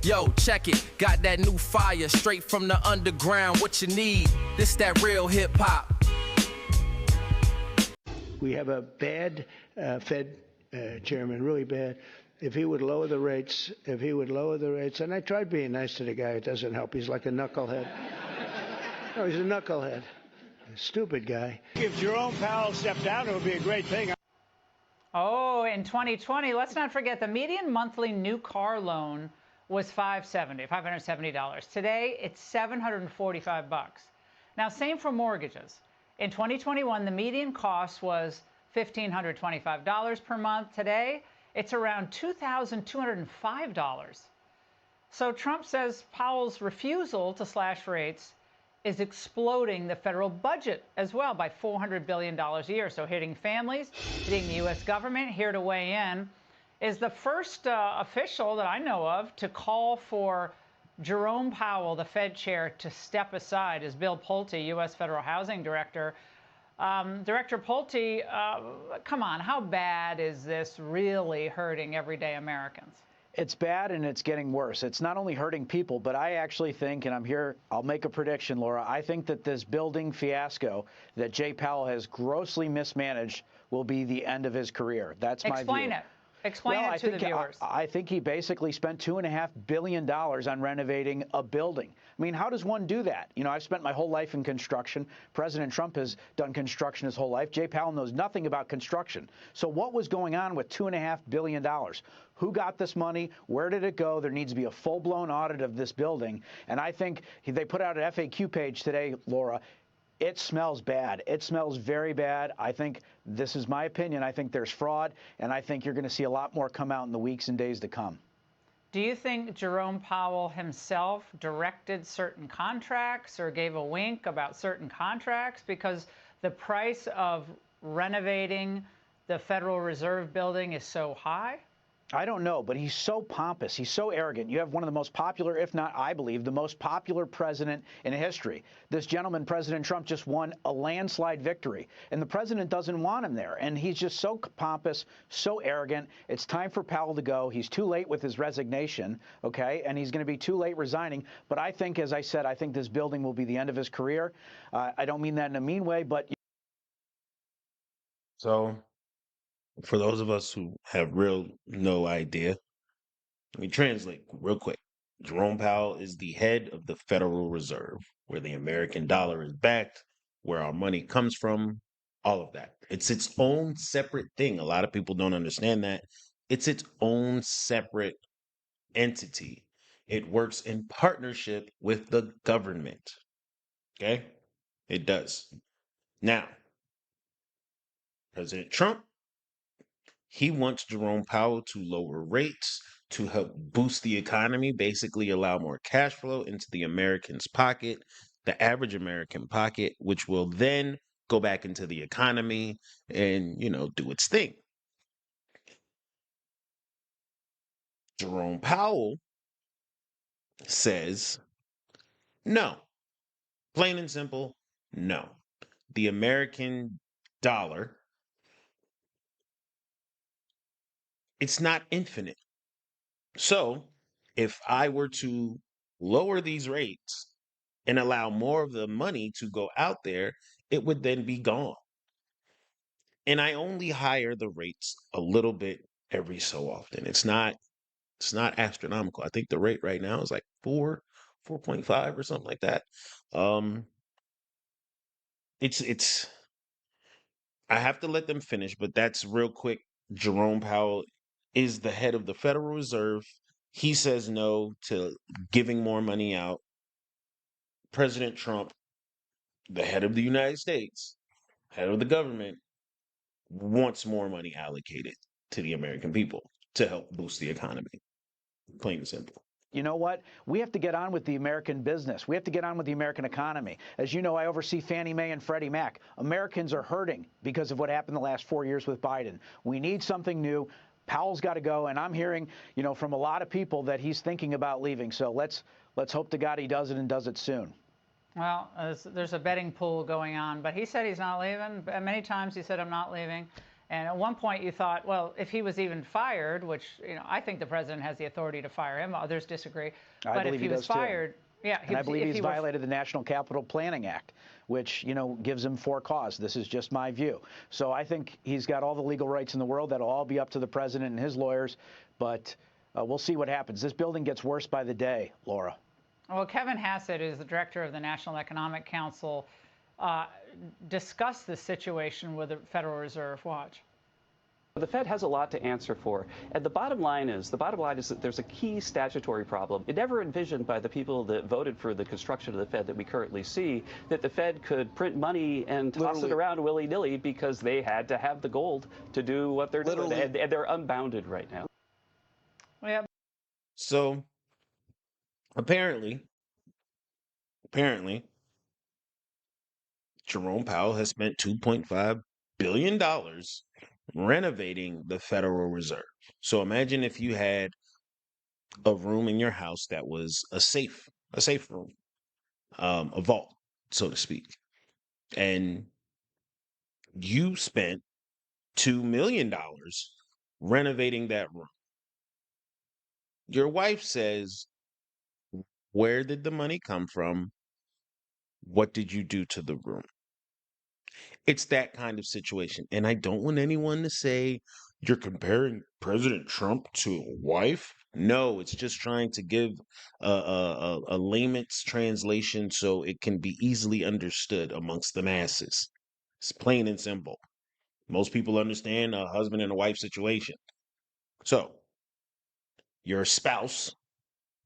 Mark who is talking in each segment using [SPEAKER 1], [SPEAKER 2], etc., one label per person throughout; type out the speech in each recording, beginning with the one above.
[SPEAKER 1] Yo, check it, got that new fire straight from the underground. What you need? This that real hip hop.
[SPEAKER 2] We have a bad Fed chairman, really bad. If he would lower the rates, and I tried being nice to the guy, it doesn't help. He's like a knucklehead. No, he's a knucklehead. A stupid guy.
[SPEAKER 3] If Jerome Powell stepped down, it would be a great thing.
[SPEAKER 4] Oh, in 2020, let's not forget the median monthly new car loan was $570. Today, it's $745. Now, same for mortgages. In 2021, the median cost was $1,525 per month. Today, it's around $2,205. So Trump says Powell's refusal to slash rates is exploding the federal budget as well by $400 billion a year. So hitting families, hitting the U.S. government. Here to weigh in is the first official that I know of to call for Jerome Powell, the Fed chair, to step aside is Bill Pulte, U.S. Federal Housing Director. Director Pulte, come on, how bad is this really hurting everyday Americans?
[SPEAKER 5] It's bad and it's getting worse. It's not only hurting people, but I actually think, and I'm here, I'll make a prediction, Laura, I think that this building fiasco that Jay Powell has grossly mismanaged will be the end of his career. That's my view.
[SPEAKER 4] Explain it. Explain it to the viewers.
[SPEAKER 5] I think he basically spent $2.5 billion on renovating a building. I mean, how does one do that? You know, I've spent my whole life in construction. President Trump has done construction his whole life. Jay Powell knows nothing about construction. So what was going on with $2.5 billion? Who got this money? Where did it go? There needs to be a full-blown audit of this building. And I think they put out an FAQ page today, Laura. It smells bad. It smells very bad. I think, this is my opinion, I think there's fraud, and I think you're going to see a lot more come out in the weeks and days to come.
[SPEAKER 4] Do you think Jerome Powell himself directed certain contracts or gave a wink about certain contracts? Because the price of renovating the Federal Reserve building is so high?
[SPEAKER 5] I don't know, but he's so pompous. He's so arrogant. You have one of the most popular, if not, I believe, the most popular president in history. This gentleman, President Trump, just won a landslide victory, and the president doesn't want him there. And he's just so pompous, so arrogant. It's time for Powell to go. He's too late with his resignation, okay, and he's going to be too late resigning. But I think, as I said, I think this building will be the end of his career. I don't mean that in a mean way, but...
[SPEAKER 6] So, for those of us who have no idea, let me translate real quick. Jerome Powell is the head of the Federal Reserve, where the American dollar is backed, where our money comes from, all of that. It's its own separate thing. A lot of people don't understand that. It's its own separate entity. It works in partnership with the government. Okay? It does. Now, President Trump, he wants Jerome Powell to lower rates to help boost the economy, basically allow more cash flow into the American's pocket, the average American pocket, which will then go back into the economy and, do its thing. Jerome Powell says, no. Plain and simple, no. The American dollar, it's not infinite. So if I were to lower these rates and allow more of the money to go out there, it would then be gone. And I only hire the rates a little bit every so often. It's not astronomical. I think the rate right now is like 4.5 or something like that. It's I have to let them finish, but that's real quick. Jerome Powell is the head of the Federal Reserve. He says no to giving more money out. President Trump, the head of the United States, head of the government, wants more money allocated to the American people to help boost the economy. Plain and simple.
[SPEAKER 5] You know what? We have to get on with the American business. We have to get on with the American economy. As you know, I oversee Fannie Mae and Freddie Mac. Americans are hurting because of what happened the last 4 years with Biden. We need something new. Powell's got to go, and I'm hearing, from a lot of people that he's thinking about leaving. So let's hope to God he does it and does it soon.
[SPEAKER 4] Well, there's a betting pool going on, but he said he's not leaving. Many times he said, I'm not leaving. And at one point you thought, well, if he was even fired, which, I think the president has the authority to fire him. Others disagree.
[SPEAKER 5] I
[SPEAKER 4] But if
[SPEAKER 5] believe
[SPEAKER 4] he was
[SPEAKER 5] does too.
[SPEAKER 4] fired, yeah.
[SPEAKER 5] And I believe he's violated the National Capital Planning Act, which, gives him for cause. This is just my view. So I think he's got all the legal rights in the world. That'll all be up to the president and his lawyers. But we'll see what happens. This building gets worse by the day, Laura.
[SPEAKER 4] Well, Kevin Hassett is the director of the National Economic Council. Discussed this situation with the Federal Reserve. Watch.
[SPEAKER 7] The Fed has a lot to answer for. And the bottom line is that there's a key statutory problem. It never envisioned by the people that voted for the construction of the Fed that we currently see that the Fed could print money and toss it around willy-nilly because they had to have the gold to do what they're doing. And they're unbounded right now.
[SPEAKER 4] Yeah.
[SPEAKER 6] So apparently, Jerome Powell has spent $2.5 billion renovating the Federal Reserve. So imagine if you had a room in your house that was a safe room, a vault, so to speak, and you spent $2 million renovating that room. Your wife says, where did the money come from? What did you do to the room? It's that kind of situation. And I don't want anyone to say you're comparing President Trump to a wife. No, it's just trying to give a layman's translation so it can be easily understood amongst the masses. It's plain and simple. Most people understand a husband and a wife situation. So, your spouse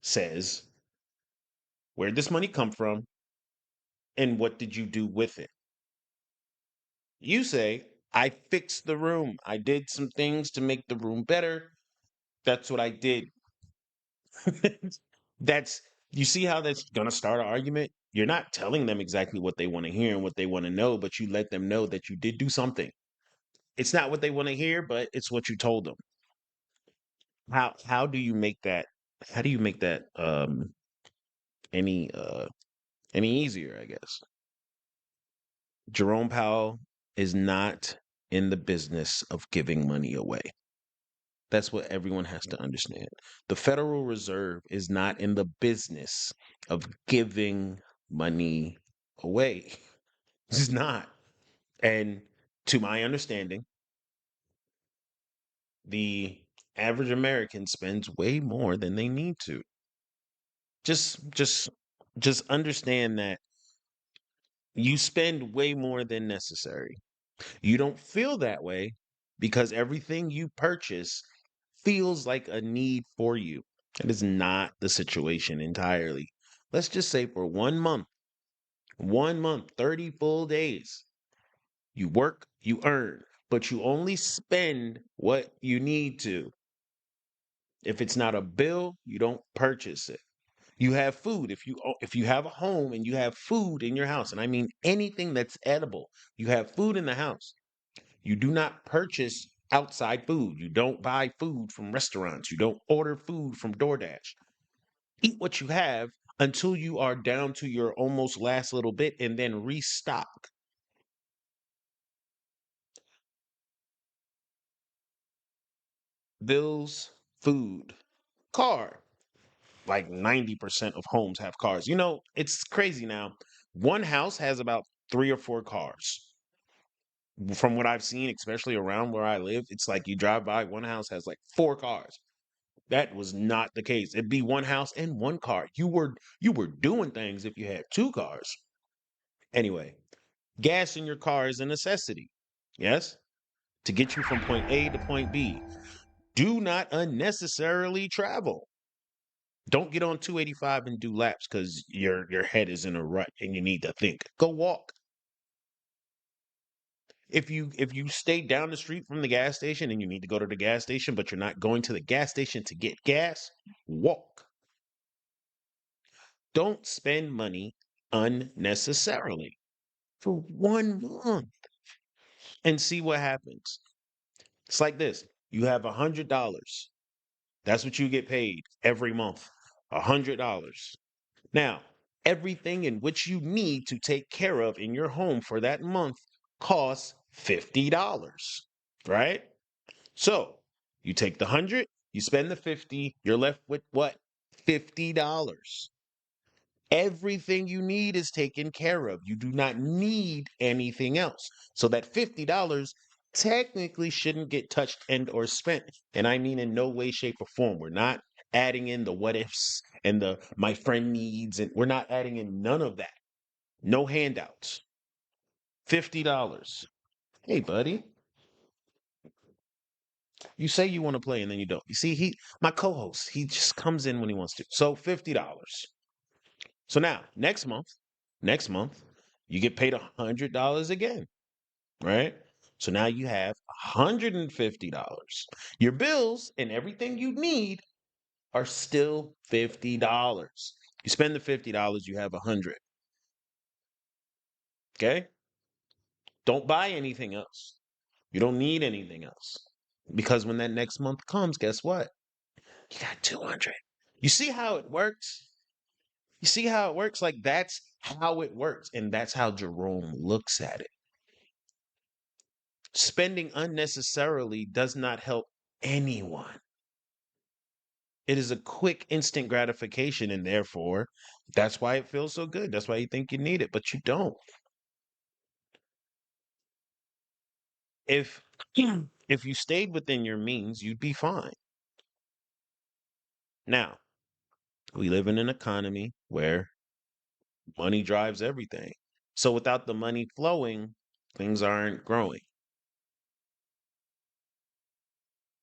[SPEAKER 6] says, where'd this money come from? And what did you do with it? You say, I fixed the room. I did some things to make the room better. That's what I did. You see how that's going to start an argument? You're not telling them exactly what they want to hear and what they want to know, but you let them know that you did do something. It's not what they want to hear, but it's what you told them. How do you make that? How do you make that any easier, I guess? Jerome Powell is not in the business of giving money away. That's what everyone has to understand. The Federal Reserve is not in the business of giving money away. It's not. And to my understanding, the average American spends way more than they need to. Just understand that you spend way more than necessary. You don't feel that way because everything you purchase feels like a need for you. That is not the situation entirely. Let's just say for 1 month, 30 full days, you work, you earn, but you only spend what you need to. If it's not a bill, you don't purchase it. You have food. If you have a home and you have food in your house, and I mean anything that's edible, you have food in the house. You do not purchase outside food. You don't buy food from restaurants. You don't order food from DoorDash. Eat what you have until you are down to your almost last little bit and then restock. Bills, food, car. Like 90% of homes have cars. It's crazy now. One house has about 3 or 4 cars. From what I've seen, especially around where I live, it's like you drive by, one house has like 4 cars. That was not the case. It'd be one house and one car. You were doing things if you had 2 cars. Anyway, gas in your car is a necessity. Yes? To get you from point A to point B. Do not unnecessarily travel. Don't get on 285 and do laps because your head is in a rut and you need to think. Go walk. If you stay down the street from the gas station and you need to go to the gas station, but you're not going to the gas station to get gas, walk. Don't spend money unnecessarily for 1 month and see what happens. It's like this. You have $100. That's what you get paid every month. $100. Now, everything in which you need to take care of in your home for that month costs $50. right? So you take the 100, you spend the 50, you're left with what? $50. Everything you need is taken care of. You do not need anything else. So that $50 technically shouldn't get touched and or spent. And I mean in no way, shape, or form. We're not adding in the what ifs and the my friend needs, and we're not adding in none of that. No handouts. $50. Hey, buddy, you say you want to play and then you don't. You see, my co-host, he just comes in when he wants to. So $50. So now, next month, you get paid $100 again, right? So now you have $150. Your bills and everything you need are still $50. You spend the $50, you have 100. Okay? Don't buy anything else. You don't need anything else. Because when that next month comes, guess what? You got 200. You see how it works? You see how it works? Like that's how it works. And that's how Jerome looks at it. Spending unnecessarily does not help anyone. It is a quick, instant gratification, and therefore, that's why it feels so good. That's why you think you need it, but you don't. If if you stayed within your means, you'd be fine. Now, we live in an economy where money drives everything. So without the money flowing, things aren't growing.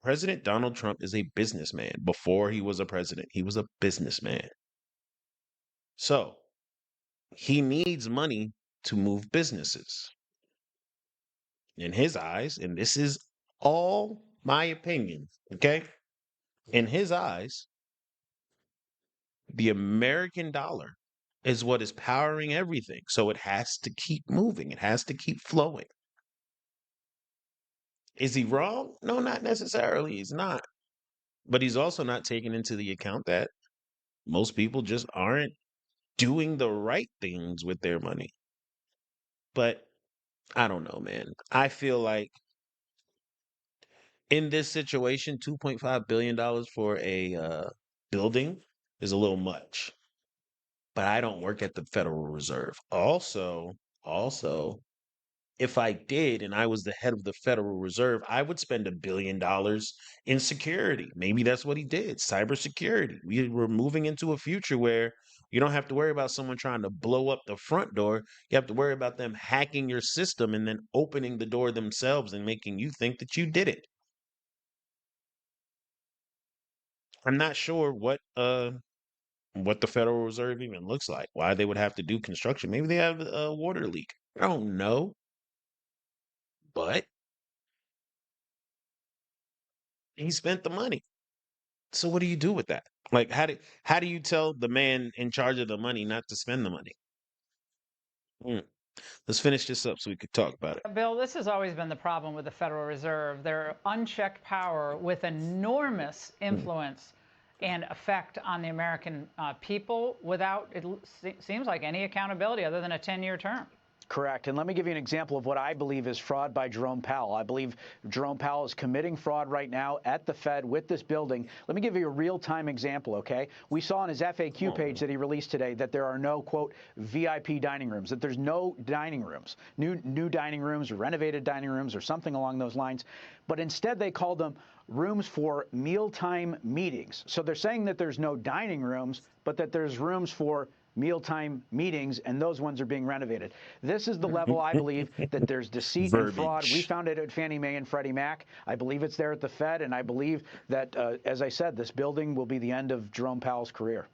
[SPEAKER 6] President Donald Trump is a businessman. Before he was a president, he was a businessman. So he needs money to move businesses. In his eyes, and this is all my opinion, okay? In his eyes, the American dollar is what is powering everything. So it has to keep moving, it has to keep flowing. Is he wrong? No, not necessarily. He's not. But he's also not taking into the account that most people just aren't doing the right things with their money. But I don't know, man. I feel like in this situation, $2.5 billion for a building is a little much. But I don't work at the Federal Reserve. Also, if I did and I was the head of the Federal Reserve, I would spend $1 billion in security. Maybe that's what he did. Cybersecurity. We were moving into a future where you don't have to worry about someone trying to blow up the front door. You have to worry about them hacking your system and then opening the door themselves and making you think that you did it. I'm not sure what the Federal Reserve even looks like. Why they would have to do construction. Maybe they have a water leak. I don't know. But he spent the money. So what do you do with that? Like how do you tell the man in charge of the money not to spend the money? Mm. Let's finish this up so we could talk about it.
[SPEAKER 4] Bill, this has always been the problem with the Federal Reserve. Their unchecked power with enormous influence and effect on the American people without, seems like, any accountability other than a 10-year term.
[SPEAKER 5] Correct. And let me give you an example of what I believe is fraud by Jerome Powell. I believe Jerome Powell is committing fraud right now at the Fed with this building. Let me give you a real-time example, okay? We saw on his FAQ page that he released today that there are no, quote, VIP dining rooms, that there's no dining rooms, new dining rooms or renovated dining rooms or something along those lines. But instead they called them rooms for mealtime meetings. So they're saying that there's no dining rooms, but that there's rooms for mealtime meetings, and those ones are being renovated. This is the level, I believe, that there's deceit and fraud. We found it at Fannie Mae and Freddie Mac. I believe it's there at the Fed, and I believe that, as I said, this building will be the end of Jerome Powell's career.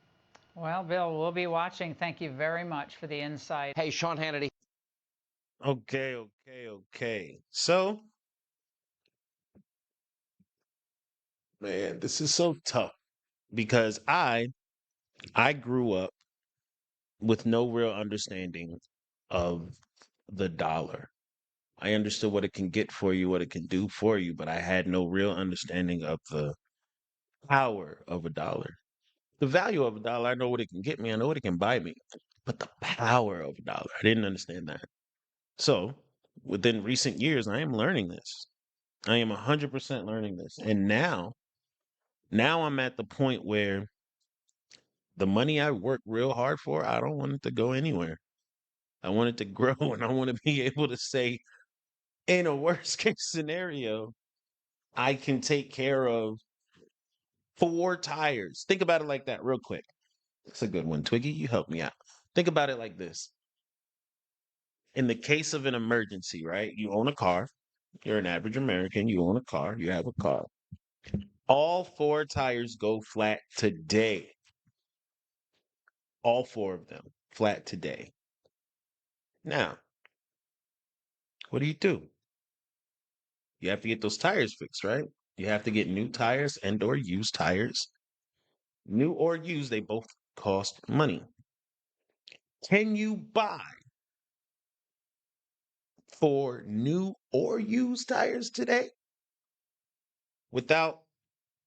[SPEAKER 4] Well, Bill, we'll be watching. Thank you very much for the insight.
[SPEAKER 8] Hey, Sean Hannity.
[SPEAKER 6] Okay. So, man, this is so tough because I grew up with no real understanding of the dollar. I understood what it can get for you, what it can do for you, but I had no real understanding of the power of a dollar. The value of a dollar, I know what it can get me, I know what it can buy me, but the power of a dollar, I didn't understand that. So, within recent years, I am learning this. I am 100% learning this. And now I'm at the point where the money I work real hard for, I don't want it to go anywhere. I want it to grow, and I want to be able to say, in a worst case scenario, I can take care of 4 tires. Think about it like that real quick. It's a good one. Twiggy, you help me out. Think about it like this. In the case of an emergency, right? You own a car. You're an average American. You own a car. You have a car. All 4 tires go flat today. All 4 of them flat today. Now, what do? You have to get those tires fixed, right? You have to get new tires and or used tires. New or used, they both cost money. Can you buy 4 new or used tires today without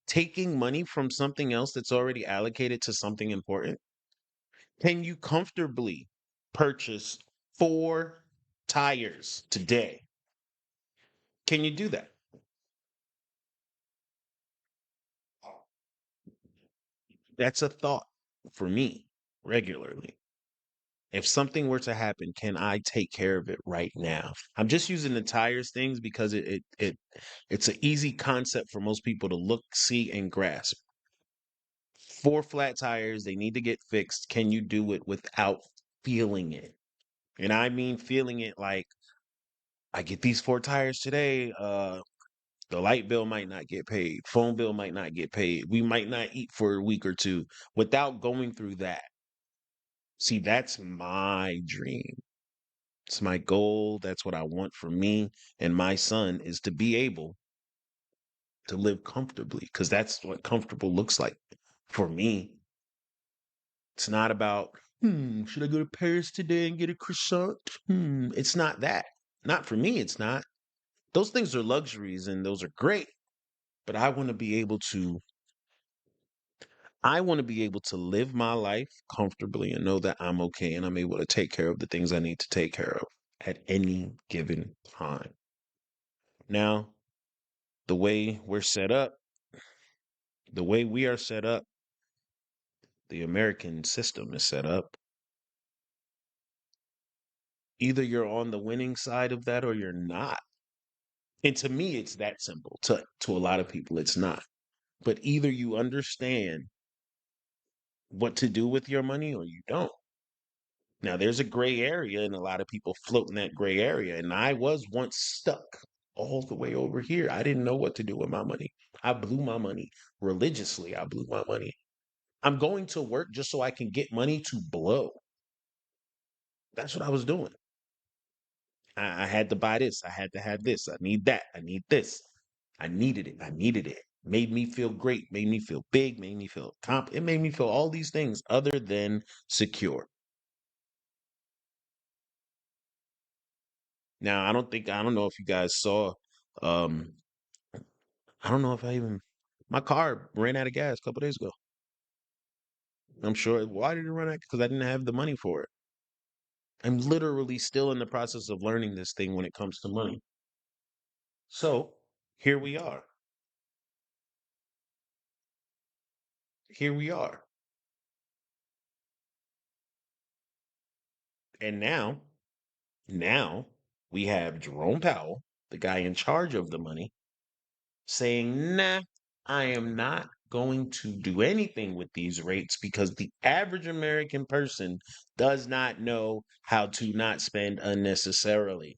[SPEAKER 6] taking money from something else that's already allocated to something important? Can you comfortably purchase 4 tires today? Can you do that? That's a thought for me regularly. If something were to happen, can I take care of it right now? I'm just using the tires things because it's an easy concept for most people to look, see, and grasp. 4 flat tires, they need to get fixed. Can you do it without feeling it? And I mean feeling it like I get these 4 tires today, the light bill might not get paid, phone bill might not get paid, we might not eat for a week or two without going through that. See, that's my dream. It's my goal. That's what I want for me and my son is to be able to live comfortably because that's what comfortable looks like for me. It's not about, should I go to Paris today and get a croissant? It's not that. Not for me, it's not. Those things are luxuries and those are great, but I want to be able to live my life comfortably and know that I'm okay and I'm able to take care of the things I need to take care of at any given time. Now, the way we're set up, the way we are set up, the American system is set up. Either you're on the winning side of that or you're not. And to me, it's that simple. To a lot of people, it's not. But either you understand what to do with your money or you don't. Now, there's a gray area, and a lot of people float in that gray area. And I was once stuck all the way over here. I didn't know what to do with my money. I blew my money religiously. I blew my money. I'm going to work just so I can get money to blow. That's what I was doing. I had to buy this. I had to have this. I need that. I need this. I needed it. I needed it. Made me feel great. Made me feel big. Made me feel it made me feel all these things other than secure. Now, I don't know if you guys saw, um, I don't know if my car ran out of gas a couple days ago. I'm sure. Why did it run out? Because I didn't have the money for it. I'm literally still in the process of learning this thing when it comes to money. So here we are. Here we are. And now we have Jerome Powell, the guy in charge of the money, saying, nah, I am not going to do anything with these rates because the average American person does not know how to not spend unnecessarily.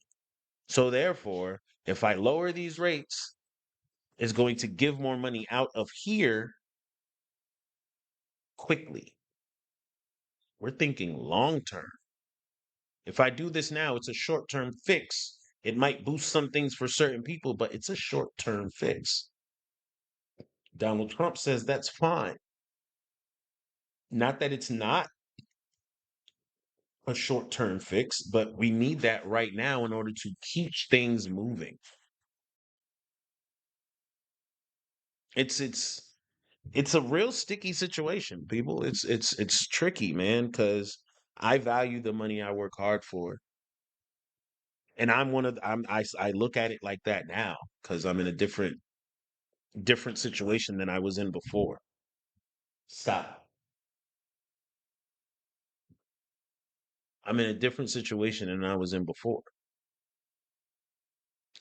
[SPEAKER 6] So therefore, if I lower these rates, it's going to give more money out of here quickly. We're thinking long term. If I do this now, it's a short term fix. It might boost some things for certain people, but it's a short term fix. Donald Trump says that's fine. Not that it's not a short term fix, but we need that right now in order to keep things moving. It's a real sticky situation, people. It's tricky, man, because I value the money I work hard for. And I'm one of I look at it like that now because I'm in a different situation than I was in before. Stop. I'm in a different situation than I was in before.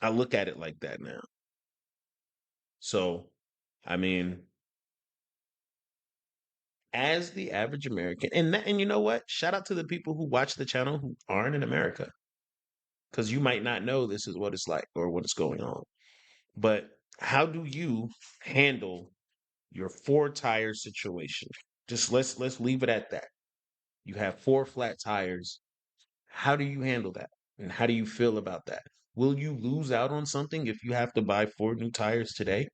[SPEAKER 6] I look at it like that now. So, I mean, as the average American, and you know what? Shout out to the people who watch the channel who aren't in America, because you might not know this is what it's like or what is going on. But how do you handle your four tire situation? Just let's leave it at that. You have four flat tires. How do you handle that? And how do you feel about that? Will you lose out on something if you have to buy four new tires today?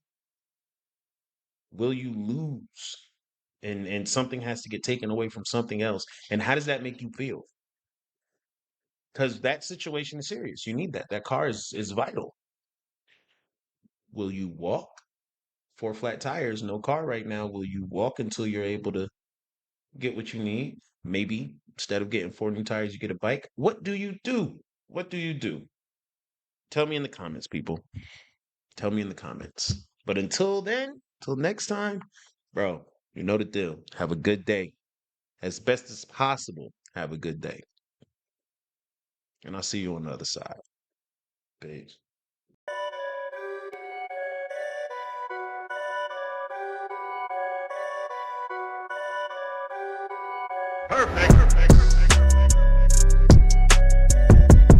[SPEAKER 6] Will you lose? And something has to get taken away from something else. And how does that make you feel? Because that situation is serious. You need that. That car is vital. Will you walk? Four flat tires, no car right now. Will you walk until you're able to get what you need? Maybe instead of getting four new tires, you get a bike. What do you do? What do you do? Tell me in the comments, people. Tell me in the comments. But until then, till next time, bro, you know the deal. Have a good day. As best as possible, have a good day. And I'll see you on the other side. Peace.
[SPEAKER 8] Perfect.